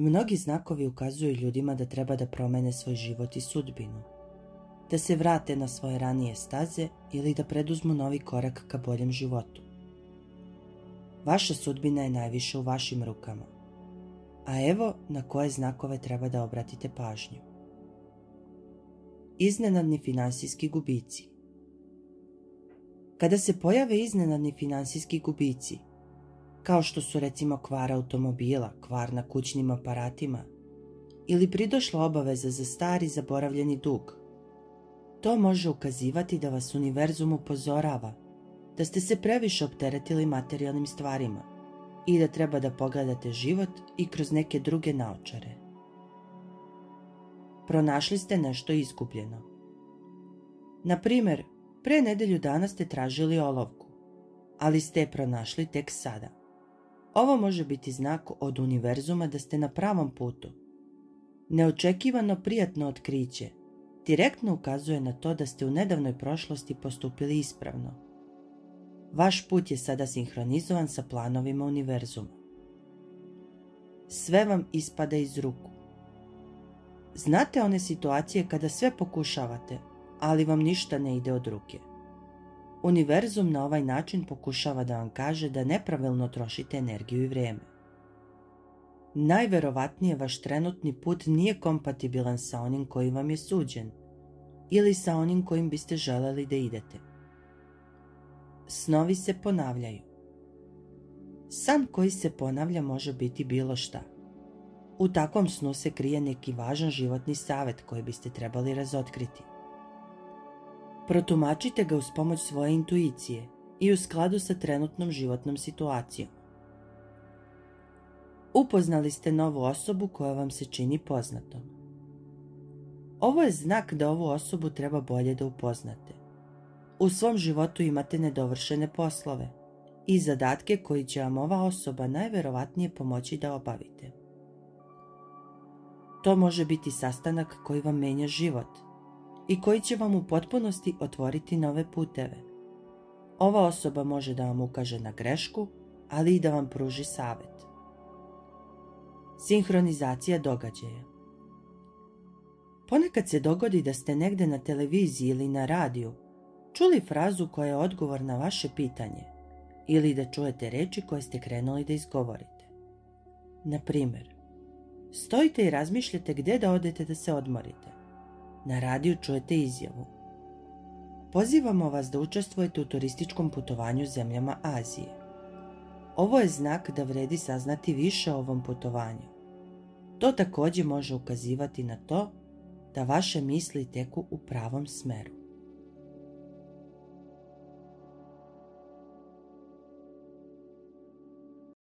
Mnogi znakovi ukazuju ljudima da treba da promene svoj život i sudbinu, da se vrate na svoje ranije staze ili da preduzmu novi korak ka boljem životu. Vaša sudbina je najviše u vašim rukama, a evo na koje znakove treba da obratite pažnju. Iznenadni finansijski gubici. Kada se pojave iznenadni finansijski gubici, kao što su recimo kvar automobila, kvar na kućnim aparatima ili pridošla obaveza za stari zaboravljeni dug, to može ukazivati da vas univerzum upozorava da ste se previše opteretili materijalnim stvarima i da treba da pogledate život i kroz neke druge naočare. Pronašli ste nešto izgubljeno. Na primjer, pre nedelju dana ste tražili olovku, ali ste je pronašli tek sada. Ovo može biti znak od univerzuma da ste na pravom putu. Neočekivano prijatno otkriće direktno ukazuje na to da ste u nedavnoj prošlosti postupili ispravno. Vaš put je sada sinhronizovan sa planovima univerzuma. Sve vam ispada iz ruku. Znate one situacije kada sve pokušavate, ali vam ništa ne ide od ruke. Univerzum na ovaj način pokušava da vam kaže da nepravilno trošite energiju i vrijeme. Najverovatnije vaš trenutni put nije kompatibilan sa onim koji vam je suđen ili sa onim kojim biste želeli da idete. Snovi se ponavljaju. San koji se ponavlja može biti bilo šta. U takvom snu se krije neki važan životni savjet koji biste trebali razotkriti. Protumačite ga uz pomoć svoje intuicije i u skladu sa trenutnom životnom situacijom. Upoznali ste novu osobu koja vam se čini poznatom. Ovo je znak da ovu osobu treba bolje da upoznate. U svom životu imate nedovršene poslove i zadatke koji će vam ova osoba najverovatnije pomoći da obavite. To može biti sastanak koji vam menja život i koji će vam u potpunosti otvoriti nove puteve. Ova osoba može da vam ukaže na grešku, ali i da vam pruži savjet. Sinhronizacija događaja. Ponekad se dogodi da ste negde na televiziji ili na radiju čuli frazu koja je odgovor na vaše pitanje ili da čujete reči koje ste krenuli da izgovorite. Na primjer, stojite i razmišljate gdje da odete da se odmorite. Na radiju čujete izjavu: pozivamo vas da učestvujete u turističkom putovanju zemljama Azije. Ovo je znak da vredi saznati više o ovom putovanju. To također može ukazivati na to da vaše misli teku u pravom smeru.